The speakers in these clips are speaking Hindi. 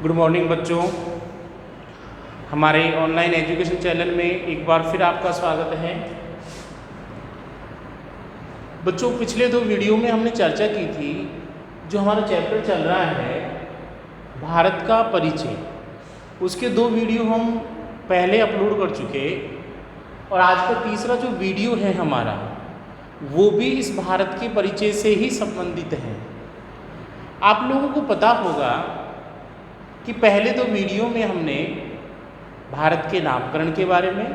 गुड मॉर्निंग बच्चों, हमारे ऑनलाइन एजुकेशन चैनल में एक बार फिर आपका स्वागत है। बच्चों, पिछले 2 वीडियो में हमने चर्चा की थी, जो हमारा चैप्टर चल रहा है भारत का परिचय, उसके 2 वीडियो हम पहले अपलोड कर चुके और आज का तीसरा जो वीडियो है हमारा वो भी इस भारत के परिचय से ही संबंधित है। आप लोगों को पता होगा कि पहले 2 वीडियो में हमने भारत के नामकरण के बारे में,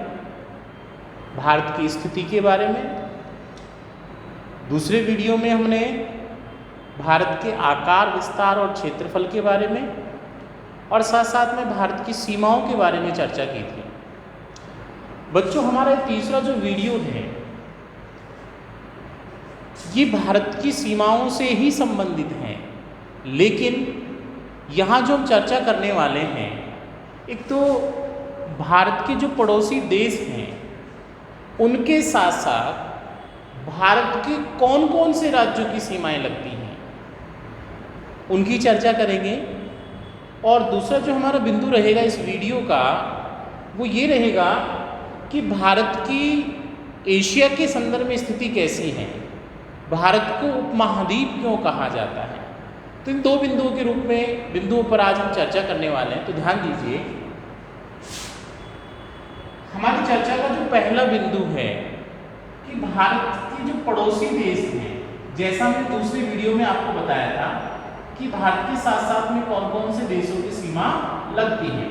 भारत की स्थिति के बारे में, दूसरे वीडियो में हमने भारत के आकार, विस्तार और क्षेत्रफल के बारे में और साथ साथ में भारत की सीमाओं के बारे में चर्चा की थी। बच्चों, हमारा तीसरा जो वीडियो है ये भारत की सीमाओं से ही संबंधित है, लेकिन यहाँ जो हम चर्चा करने वाले हैं, एक तो भारत के जो पड़ोसी देश हैं उनके साथ साथ भारत के कौन कौन से राज्यों की सीमाएं लगती हैं उनकी चर्चा करेंगे। और दूसरा जो हमारा बिंदु रहेगा इस वीडियो का वो ये रहेगा कि भारत की एशिया के संदर्भ में स्थिति कैसी है, भारत को उपमहाद्वीप क्यों कहा जाता है। तो इन 2 बिंदुओं के रूप में बिंदुओं पर आज हम चर्चा करने वाले हैं। तो ध्यान दीजिए, हमारी चर्चा का जो पहला बिंदु है कि भारत के जो पड़ोसी देश हैं, जैसा हमने दूसरे वीडियो में आपको बताया था कि भारत के साथ साथ में कौन कौन से देशों की सीमा लगती है,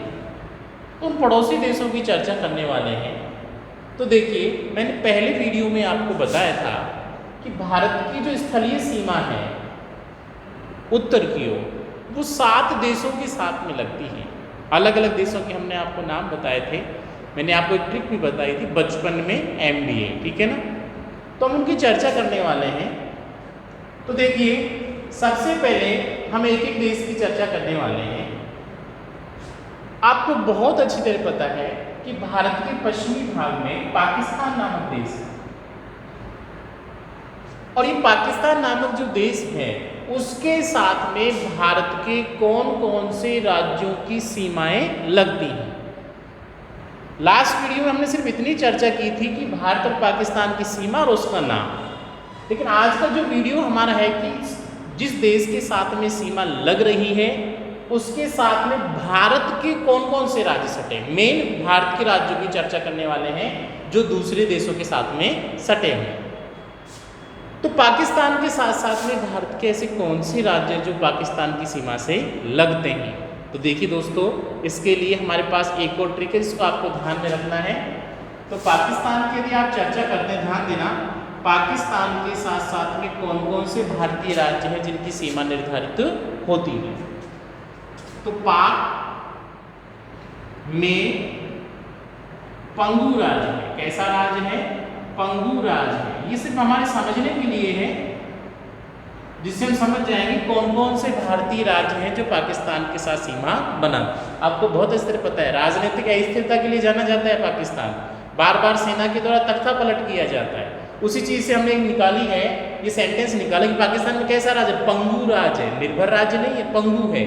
तो उन पड़ोसी देशों की चर्चा करने वाले हैं। तो देखिए, मैंने पहले वीडियो में आपको बताया था कि भारत की जो स्थलीय सीमा है उत्तर की ओर, वो 7 देशों के साथ में लगती है। अलग अलग देशों के हमने आपको नाम बताए थे, मैंने आपको एक ट्रिक भी बताई थी बचपन में MBA, ठीक है ना। तो हम उनकी चर्चा करने वाले हैं। तो देखिए, सबसे पहले हम एक एक देश की चर्चा करने वाले हैं। आपको बहुत अच्छी तरह पता है कि भारत के पश्चिमी भाग में पाकिस्तान नामक देश है, और ये पाकिस्तान नामक जो देश है उसके साथ में भारत के कौन कौन से राज्यों की सीमाएं लगती हैं। लास्ट वीडियो में हमने सिर्फ इतनी चर्चा की थी कि भारत और पाकिस्तान की सीमा और उसका नाम, लेकिन आज का जो वीडियो हमारा है कि जिस देश के साथ में सीमा लग रही है उसके साथ में भारत के कौन कौन से राज्य सटे, मेन भारत के राज्यों की चर्चा करने वाले हैं जो दूसरे देशों के साथ में सटे हैं। तो पाकिस्तान के साथ साथ में भारत के ऐसे कौन से राज्य जो पाकिस्तान की सीमा से लगते हैं। तो देखिए दोस्तों, इसके लिए हमारे पास एक और ट्रिक है जिसको आपको ध्यान में रखना है। तो पाकिस्तान की यदि आप चर्चा करते हैं, ध्यान देना, पाकिस्तान के साथ साथ में कौन कौन से भारतीय राज्य हैं जिनकी सीमा निर्धारित होती है। तो पाक में पंगू राज्य है। कैसा राज्य है? पंगू राज्य है। ये सिर्फ हमारे समझने के लिए है, जिससे हम समझ जाएंगे कौन कौन से भारतीय राज्य हैं जो पाकिस्तान के साथ सीमा बनाते हैं। आपको बहुत अच्छी तरह पता है, राजनीतिक अस्थिरता के लिए जाना जाता है पाकिस्तान, बार बार सेना के द्वारा तख्ता पलट किया जाता है। उसी चीज़ से हमने एक निकाली है, ये सेंटेंस निकाला कि पाकिस्तान में कैसा राज्य? पंगू राज्य है, निर्भर राज्य नहीं है, पंगू है।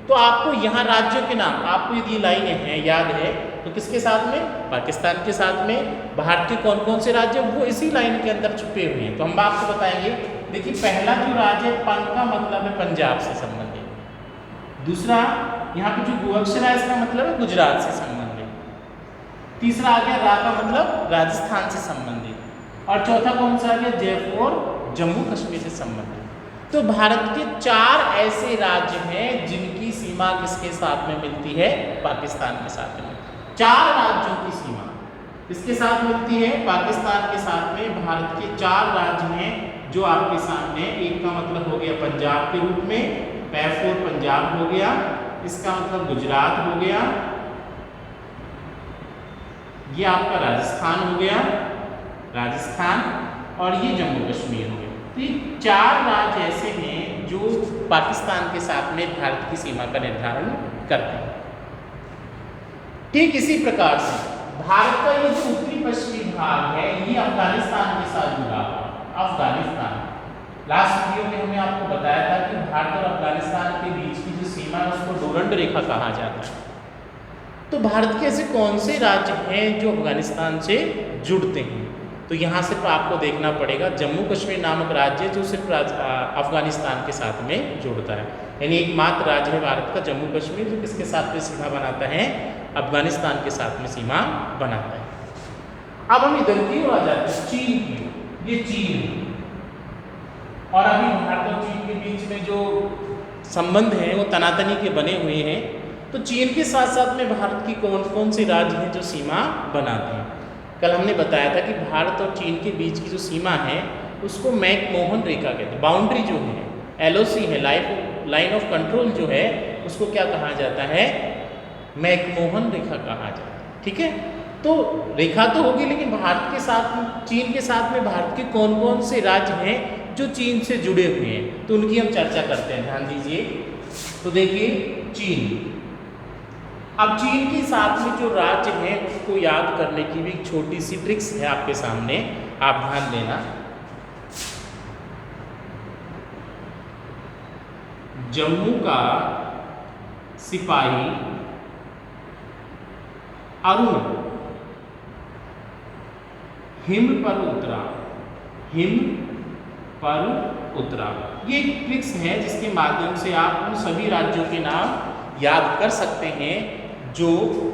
तो आपको यहाँ राज्यों के नाम, आपको यदि लाइनें हैं याद है तो किसके साथ में? पाकिस्तान के साथ में भारत के कौन कौन से राज्य वो इसी लाइन के अंदर छुपे हुए हैं। तो हम आपको बताएंगे। देखिए, पहला जो राज्य है पं का मतलब है पंजाब से संबंधित, दूसरा यहाँ पे जो गु अक्षर है इसका मतलब है गुजरात से संबंधित, तीसरा आ गया रा का मतलब राजस्थान से संबंधित, और चौथा कौन सा आ गया? जयपुर, जम्मू कश्मीर से संबंधित। तो भारत के 4 ऐसे राज्य हैं जिनकी सीमा किसके साथ में मिलती है? पाकिस्तान के साथ में। 4 राज्यों की सीमा किसके साथ मिलती है? पाकिस्तान के साथ में। भारत के 4 राज्य हैं जो आपके सामने, एक का मतलब हो गया पंजाब के रूप में, पैफोर पंजाब हो गया, इसका मतलब गुजरात हो गया, ये आपका राजस्थान हो गया, राजस्थान, और ये जम्मू कश्मीर हो गया। तो ये 4 राज्य ऐसे हैं जो पाकिस्तान के साथ में भारत की सीमा का निर्धारण करते हैं। ठीक इसी प्रकार से भारत का ये जो उत्तरी पश्चिमी भाग है ये अफगानिस्तान के साथ जुड़ा हुआ है। अफगानिस्तान, लास्ट वीडियो में हमने आपको बताया था कि भारत और अफगानिस्तान के बीच की जो सीमा है उसको सुवर्ण रेखा कहा जाता है। तो भारत के ऐसे कौन से राज्य हैं जो अफगानिस्तान से जुड़ते हैं? तो यहाँ सिर्फ आपको देखना पड़ेगा जम्मू कश्मीर नामक राज्य जो सिर्फ अफगानिस्तान के साथ में जुड़ता है, यानी एकमात्र राज्य है भारत का जम्मू कश्मीर जो किसके साथ में सीमा बनाता है? अफगानिस्तान के साथ में सीमा बनाता है। अब हम इधर की ओर आ जाते हैं, चीन की। ये चीन है और अभी भारत और चीन के बीच में जो संबंध हैं वो तनातनी के बने हुए हैं। तो चीन के साथ साथ में भारत की कौन कौन से राज्य हैं जो सीमा बनाते हैं? कल हमने बताया था कि भारत और चीन के बीच की जो सीमा है उसको मैकमोहन रेखा कहते हैं। बाउंड्री जो है, LOC है, लाइन ऑफ कंट्रोल जो है, उसको क्या कहा जाता है? मैकमोहन रेखा कहा जाता है। ठीक है, तो रेखा तो होगी, लेकिन भारत के साथ, चीन के साथ में भारत के कौन कौन से राज्य हैं जो चीन से जुड़े हुए हैं, तो उनकी हम चर्चा करते हैं। ध्यान दीजिए, तो देखिए चीन। अब चीन के साथ में जो राज्य हैं उसको याद करने की भी एक छोटी सी ट्रिक्स है आपके सामने, आप ध्यान देना। जम्मू का सिपाही अरुण हिम पर उतरा, हिम पर उतरा। ये एक ट्रिक्स है जिसके माध्यम से आप उन सभी राज्यों के नाम याद कर सकते हैं जो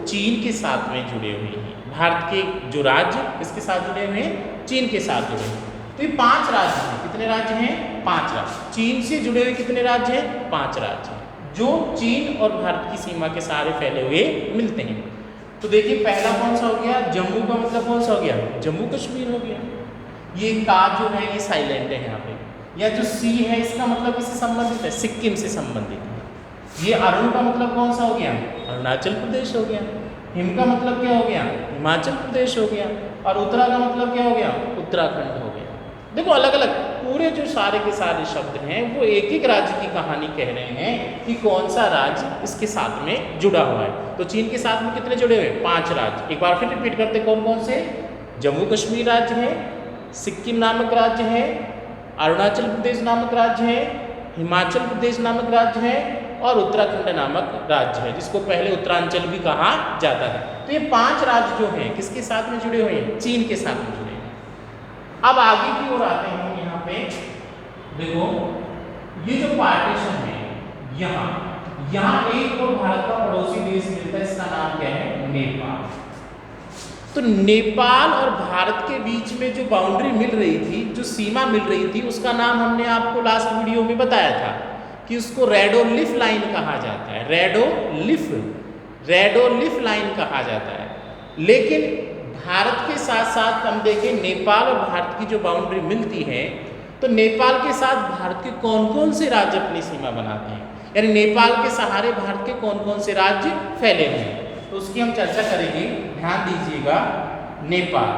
चीन के साथ में जुड़े हुए हैं। भारत के जो राज्य किसके साथ जुड़े हुए हैं? चीन के साथ जुड़े हुए हैं। तो ये 5 राज्य हैं। कितने राज्य हैं? 5 राज्य। चीन से जुड़े हुए कितने राज्य हैं? 5 राज्य हैं जो चीन और भारत की सीमा के सहारे फैले हुए मिलते हैं। तो देखिए पहला कौन सा हो गया? जम्मू का मतलब कौन सा हो गया? जम्मू कश्मीर हो गया। ये का जो है ये साइलेंट है यहाँ पे, या जो सी है इसका मतलब किससे संबंधित है? सिक्किम से संबंधित है। ये अरुण का मतलब कौन सा हो गया? अरुणाचल प्रदेश हो गया। हिम का मतलब क्या हो गया? हिमाचल प्रदेश हो गया। और उत्तरा का मतलब क्या हो गया? उत्तराखंड हो गया। देखो अलग अलग पूरे जो सारे के सारे शब्द हैं वो एक एक राज्य की कहानी कह रहे हैं कि कौन सा राज्य इसके साथ में जुड़ा हुआ है। तो चीन के साथ में कितने जुड़े हुए हैं? 5 राज्य। एक बार फिर रिपीट करते, कौन कौन से? जम्मू कश्मीर राज्य है, सिक्किम नामक राज्य है, अरुणाचल प्रदेश नामक राज्य है, हिमाचल प्रदेश नामक राज्य है और उत्तराखंड नामक राज्य है, जिसको पहले उत्तरांचल भी कहा जाता है। तो ये 5 राज्य जो हैं किसके साथ में जुड़े हुए हैं? चीन के साथ में जुड़े हैं। अब आगे की ओर आते हैं यहाँ पे। देखो ये जो पार्टीशन है, यहाँ एक और भारत का पड़ोसी देश मिलता है, इसका नाम क्या है? नेपाल। तो नेपाल और भारत के बीच में जो बाउंड्री मिल रही थी, जो सीमा मिल रही थी, उसका नाम हमने आपको लास्ट वीडियो में बताया था कि उसको रेडोलिफ लाइन कहा जाता है। रेडोलिफ लाइन कहा जाता है। लेकिन भारत के साथ साथ हम देखें नेपाल और भारत की जो बाउंड्री मिलती है, तो नेपाल के साथ भारत के कौन कौन से राज्य अपनी सीमा बनाते हैं, यानी नेपाल के सहारे भारत के कौन कौन से राज्य फैले हुए हैं, तो उसकी हम चर्चा करेंगे। ध्यान दीजिएगा, नेपाल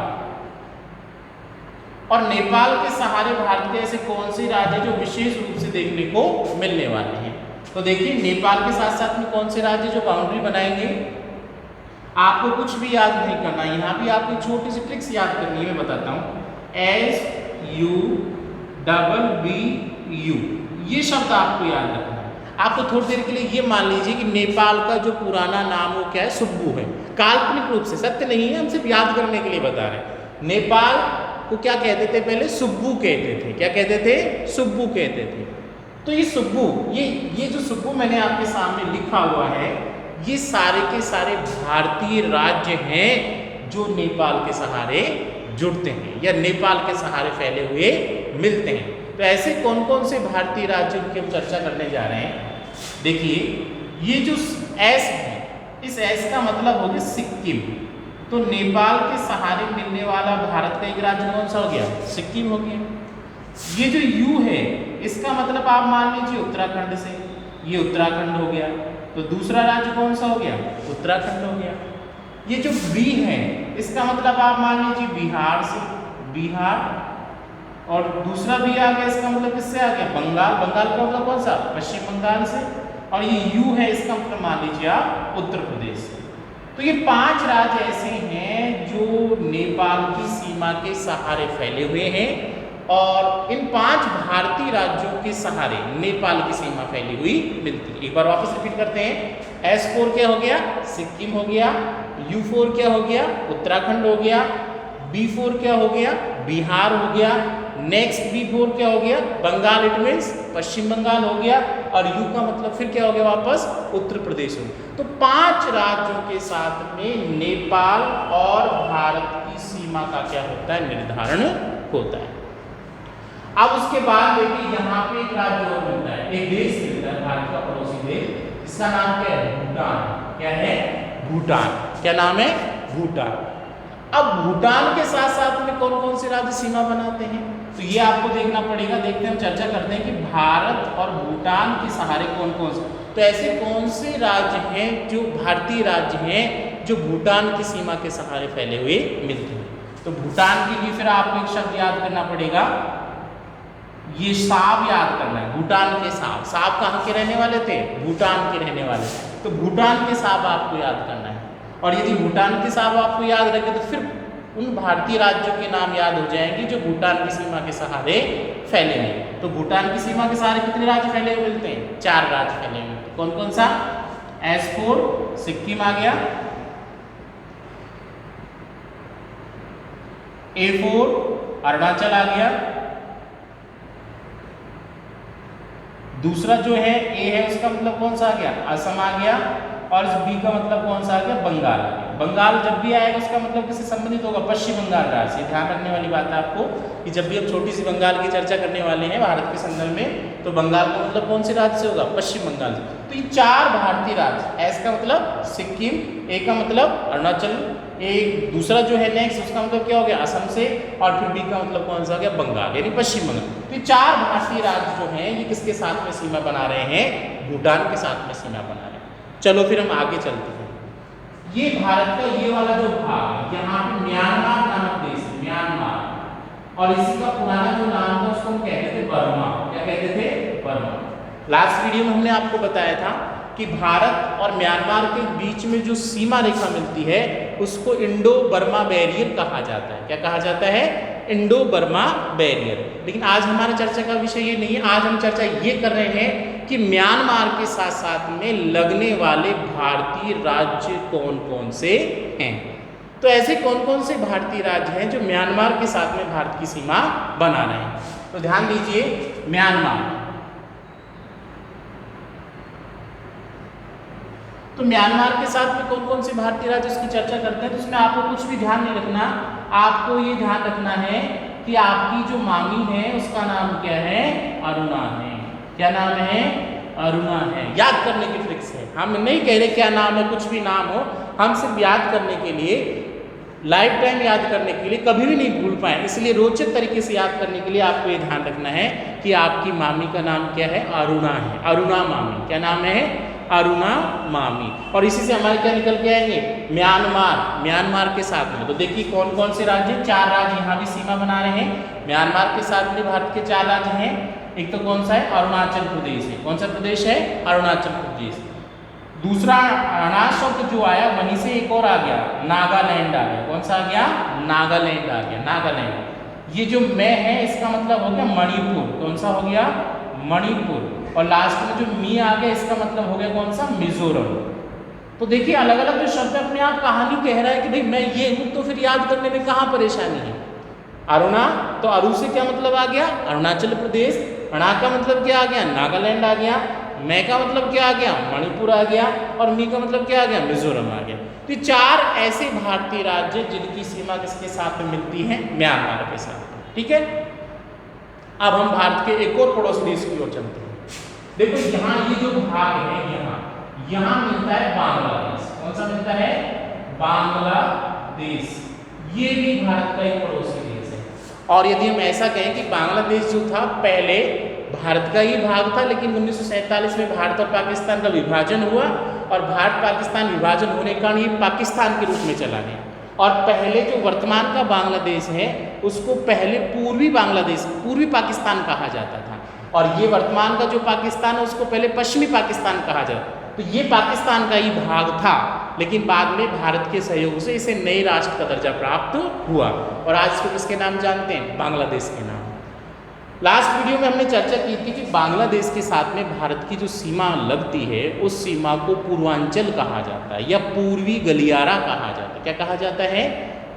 और नेपाल के सहारे भारत के ऐसे कौन से राज्य जो विशेष रूप से देखने को मिलने वाले हैं। तो देखिए नेपाल के साथ साथ में कौन से राज्य जो बाउंड्री बनाएंगे, आपको कुछ भी याद नहीं करना, यहाँ भी आपको छोटी सी ट्रिक्स याद करनी है, मैं बताता हूँ। SUBBU ये शब्द आपको याद रखना है। आपको थोड़ी देर के लिए ये मान लीजिए कि नेपाल का जो पुराना नाम वो क्या है? सुब्बू है। काल्पनिक रूप से, सत्य नहीं है, हम सिर्फ याद करने के लिए बता रहे हैं। नेपाल को क्या कहते थे? पहले सुब्बू कहते थे। क्या कहते थे? सुब्बू कहते थे। तो ये सुब्बू, ये जो सुब्बू मैंने आपके सामने लिखा हुआ है, ये सारे के सारे भारतीय राज्य हैं जो नेपाल के सहारे जुड़ते हैं या नेपाल के सहारे फैले हुए मिलते हैं। तो ऐसे कौन कौन से भारतीय राज्यों की हम चर्चा करने जा रहे हैं। देखिए ये जो एस है, इस एस का मतलब हो गया सिक्किम। तो नेपाल के सहारे मिलने वाला भारत का एक राज्य कौन सा हो गया? सिक्किम हो गया। ये जो यू है, इसका मतलब आप मान लीजिए उत्तराखंड से, ये उत्तराखंड हो गया। तो दूसरा राज्य कौन सा हो गया? उत्तराखंड हो गया। ये जो बी है, इसका मतलब आप मान लीजिए बिहार से, बिहार, और दूसरा भी आ गया, इसका मतलब किससे आ गया? बंगाल। बंगाल का मतलब कौन सा? पश्चिम बंगाल से। और ये यू है, इसका मतलब मान लीजिए आप उत्तर प्रदेश से। तो ये 5 राज्य ऐसे हैं जो नेपाल की सीमा के सहारे फैले हुए हैं और इन 5 भारतीय राज्यों के सहारे नेपाल की सीमा फैली हुई मिलती है। एक बार वापस रिपीट करते हैं। S4 क्या हो गया? सिक्किम हो गया। U4 क्या हो गया? उत्तराखंड हो गया। B4 क्या हो गया? बिहार हो गया। नेक्स्ट B4 क्या हो गया? बंगाल, इट मीन्स पश्चिम बंगाल हो गया। और U का मतलब फिर क्या हो गया? वापस उत्तर प्रदेश हो गया। तो 5 राज्यों के साथ में नेपाल और भारत की सीमा का क्या होता है? निर्धारण होता है। अब उसके बाद देखिए यहाँ पे एक राज्य और मिलता है, एक देश मिलता है भारत का पड़ोसी देश, इसका नाम क्या है? भूटान। क्या है? भूटान। क्या नाम है? भूटान। अब भूटान के साथ साथ में कौन कौन से राज्य सीमा बनाते हैं, तो ये आपको देखना पड़ेगा। देखते हैं, हम चर्चा करते हैं कि भारत और भूटान के सहारे कौन कौन से, तो ऐसे कौन से राज्य हैं जो भारतीय राज्य हैं जो भूटान की सीमा के सहारे फैले हुए मिलते हैं। तो भूटान के लिए फिर आपको एक शब्द याद करना पड़ेगा, ये साब याद करना है। भूटान के साब, साब कहाँ के रहने वाले थे? भूटान के रहने वाले। तो भूटान के साब आपको याद करना है। और यदि भूटान के साब आपको याद रखे तो फिर उन भारतीय राज्यों के नाम याद हो जाएंगे जो भूटान की सीमा के सहारे फैले हैं। तो भूटान की सीमा के सहारे कितने राज्य फैले हुए मिलते हैं? 4 राज्य फैले हुए मिलते हैं। कौन कौन सा? S4 सिक्किम आ गया, A4 अरुणाचल आ गया, दूसरा जो है A है उसका मतलब कौन सा आ गया? असम आ गया। और B का मतलब कौन सा आ गया? बंगाल आ गया। बंगाल जब भी आएगा उसका मतलब किससे संबंधित होगा? पश्चिम बंगाल राज्य से। ध्यान रखने वाली बात है आपको कि जब भी हम छोटी सी बंगाल की चर्चा करने वाले हैं भारत के संदर्भ में, तो बंगाल का मतलब कौन से राज्य से होगा? पश्चिम बंगाल से। तो ये 4 भारतीय राज्य, S का मतलब सिक्किम, A का मतलब अरुणाचल, एक दूसरा जो है नेक्स्ट उसका मतलब क्या हो गया? असम से, और फिर B का मतलब कौन सा हो गया? बंगाल, यानी पश्चिम बंगाल। तो ये 4 भारतीय राज्य जो हैं ये किसके साथ में सीमा बना रहे हैं? भूटान के साथ में सीमा बना रहे हैं। चलो फिर हम आगे चलते हैं। ये भारत का ये वाला जो भाग, यहाँ पे म्यांमार नामक देश है, म्यांमार, और इसी का पुराना जो नाम था उसको हम कहते थे बर्मा। क्या कहते थे? बर्मा। लास्ट वीडियो में हमने आपको बताया था कि भारत और म्यांमार के बीच में जो सीमा रेखा मिलती है उसको इंडो बर्मा बैरियर कहा जाता है। क्या कहा जाता है? Indo Burma barrier. लेकिन आज हमारे चर्चा का विषय ये नहीं है। आज हम चर्चा ये कर रहे हैं कि म्यांमार के साथ साथ में लगने वाले भारतीय राज्य कौन कौन से हैं। तो ऐसे कौन कौन से भारतीय राज्य हैं जो म्यांमार के साथ में भारत की सीमा बना रहे हैं। तो ध्यान दीजिए, म्यांमार, तो म्यांमार के साथ में कौन कौन से भारतीय राज्य उसकी चर्चा करते हैं। तो उसमें आपको कुछ भी ध्यान नहीं रखना, आपको ये ध्यान रखना है कि आपकी जो मामी है उसका नाम क्या है? अरुणा है। क्या नाम है? अरुणा है। याद करने की ट्रिक्स है, हम नहीं कह रहे क्या नाम है, कुछ भी नाम हो, हम सिर्फ याद करने के लिए, लाइफ टाइम याद करने के लिए, कभी भी नहीं भूल पाए, इसलिए रोचक तरीके से याद करने के लिए आपको ये ध्यान रखना है कि आपकी मामी का नाम क्या है? अरुणा है। अरुणा मामी। क्या नाम है? अरुणा मामी। और इसी से हमारे क्या निकल के आएंगे? म्यांमार। म्यांमार के साथ में तो देखिए कौन कौन से राज्य, 4 राज्य यहाँ भी सीमा बना रहे हैं। म्यांमार के साथ में भारत के 4 राज्य हैं। एक तो कौन सा है? अरुणाचल प्रदेश है। कौन सा प्रदेश है? अरुणाचल प्रदेश। दूसरा अनाज शब्द जो आया वहीं से एक और आ गया, नागालैंड आ गया। कौन सा आ गया? नागालैंड आ गया। नागालैंड। ये जो मैं है इसका मतलब हो गया मणिपुर। कौन सा हो गया? मणिपुर। और लास्ट में जो मी आ गया इसका मतलब हो गया कौन सा? मिजोरम। तो देखिए अलग अलग जो शब्द अपने आप कहानी कह रहा है कि भाई मैं ये हूँ, तो फिर याद करने में कहाँ परेशानी है। अरुणा, तो अरु से क्या मतलब आ गया? अरुणाचल प्रदेश। अणा का मतलब क्या आ गया? नागालैंड आ गया। मैं का मतलब क्या आ गया? मणिपुर आ गया। और मी का मतलब क्या आ गया? मिजोरम आ गया। तो 4 ऐसे भारतीय राज्य जिनकी सीमा किसके साथ में मिलती है? म्यांमार के साथ। ठीक है, अब हम भारत के एक और पड़ोसी देश की ओर चलते हैं। देखो यहाँ ये जो भाग है, यहाँ मिलता है बांग्लादेश। कौन सा मिलता है? बांग्लादेश। ये भी भारत का एक पड़ोसी देश है। और यदि हम ऐसा कहें कि बांग्लादेश जो था पहले भारत का ही भाग था, लेकिन 1947 में भारत और पाकिस्तान का विभाजन हुआ और भारत पाकिस्तान विभाजन होने के कारण ये पाकिस्तान के रूप में चला गया। और पहले जो वर्तमान का बांग्लादेश है उसको पहले पूर्वी बांग्लादेश, पूर्वी पाकिस्तान कहा जाता था। और ये वर्तमान का जो पाकिस्तान है उसको पहले पश्चिमी पाकिस्तान कहा जाता। तो ये पाकिस्तान का ही भाग था, लेकिन बाद में भारत के सहयोग से इसे नए राष्ट्र का दर्जा प्राप्त हुआ। और आज इसको किसके नाम जानते हैं? बांग्लादेश के नाम। लास्ट वीडियो में हमने चर्चा की थी कि बांग्लादेश के साथ में भारत की जो सीमा लगती है उस सीमा को पूर्वांचल कहा जाता है या पूर्वी गलियारा कहा जाता है। क्या कहा जाता है?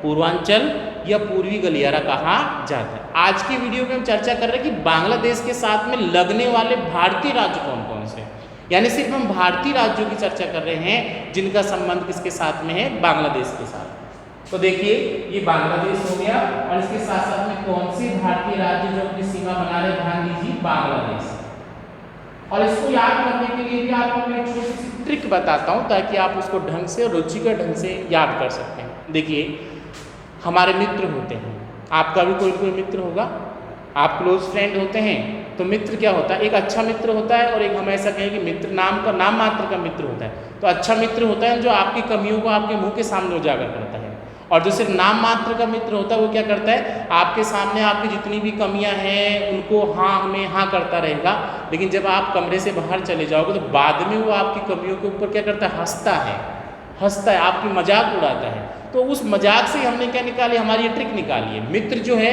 पूर्वांचल या पूर्वी गलियारा कहा जाता है। आज की वीडियो में हम चर्चा कर रहे हैं कि बांग्लादेश के साथ में लगने वाले भारतीय राज्य कौन कौन से हैं, यानी सिर्फ हम भारतीय राज्यों की चर्चा कर रहे हैं जिनका संबंध किसके साथ में है? बांग्लादेश के साथ। तो देखिए ये बांग्लादेश हो गया और इसके साथ साथ में कौन से भारतीय राज्य जो अपनी सीमा बना रहे, ध्यान दीजिए, बांग्लादेश। और इसको याद करने के लिए भी आपको मैं एक छोटी सी ट्रिक बताता हूं ताकि आप उसको ढंग से, रुचिकर ढंग से याद कर सकते हैं। देखिए हमारे मित्र होते हैं, आपका भी कोई मित्र होगा, आप क्लोज फ्रेंड होते हैं, तो मित्र क्या होता है? एक अच्छा मित्र होता है और एक हम ऐसा कहें कि मित्र नाम मात्र का मित्र होता है। तो अच्छा मित्र होता है जो आपकी कमियों को आपके मुंह के सामने उजागर करता है, और जो सिर्फ नाम मात्र का मित्र होता है वो क्या करता है? आपके सामने आपकी जितनी भी कमियां हैं उनको हाँ में हाँ करता रहेगा, लेकिन जब आप कमरे से बाहर चले जाओगे तो बाद में वो आपकी कमियों के ऊपर क्या करता है? हंसता है, आपकी मजाक उड़ाता है। तो उस मजाक से हमने क्या निकाली? हमारी ये ट्रिक निकाली है। मित्र जो है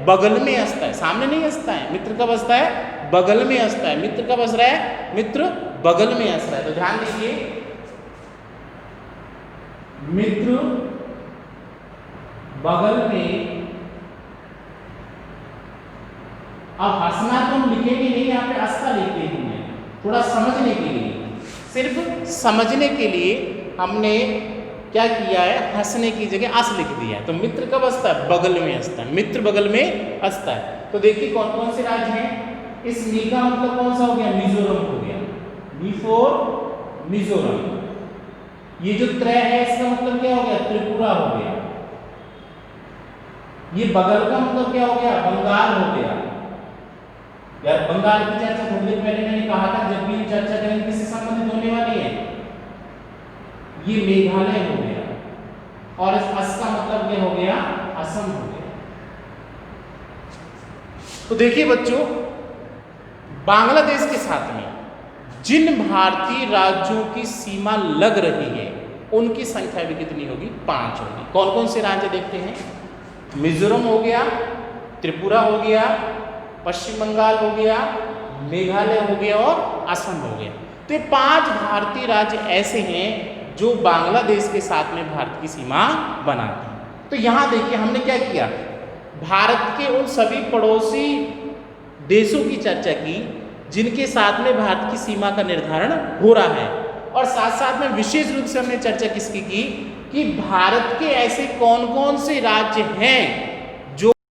बगल में हंसता है, सामने नहीं हंसता है। मित्र कब हंसता है? बगल में हंसता है। मित्र कब हंस रहा है? मित्र बगल में हंस रहा है। तो ध्यान दीजिए, मित्र बगल में, अब हंसना तो हम लिखेंगे नहीं, यहाँ पे हंसता लिखते हैं, थोड़ा समझने के लिए, सिर्फ समझने के लिए हमने क्या किया है? हंसने की जगह अस लिख दिया है। तो मित्र कब हंसता है? बगल में हंसता है। मित्र बगल में हंसता है। तो देखिए कौन कौन से राज्य हैं? इस मी का मतलब कौन सा हो गया? मिजोरम हो गया। Me for Mizoram. ये जो त्रय है इसका मतलब क्या हो गया? त्रिपुरा हो गया। ये बगल का मतलब क्या हो गया? बंगाल हो गया। यार बंगाल की चर्चा थोड़ी देर पहले मैंने कहा था, जब भी चर्चा करेंगे किससे संबंधित होने वाली है? ये मेघालय हो गया, और इस अस का मतलब क्या हो गया? असम हो गया। तो देखिए बच्चों, बांग्लादेश के साथ में जिन भारतीय राज्यों की सीमा लग रही है उनकी संख्या भी कितनी होगी? 5 होगी। कौन कौन से राज्य देखते हैं? मिजोरम हो गया, त्रिपुरा हो गया, पश्चिम बंगाल हो गया, मेघालय हो गया और असम हो गया। तो ये 5 भारतीय राज्य ऐसे हैं जो बांग्लादेश के साथ में भारत की सीमा बनाते हैं। तो यहाँ देखिए हमने क्या किया? भारत के उन सभी पड़ोसी देशों की चर्चा की जिनके साथ में भारत की सीमा का निर्धारण हो रहा है, और साथ साथ में विशेष रूप से हमने चर्चा किसकी की कि भारत के ऐसे कौन कौन से राज्य हैं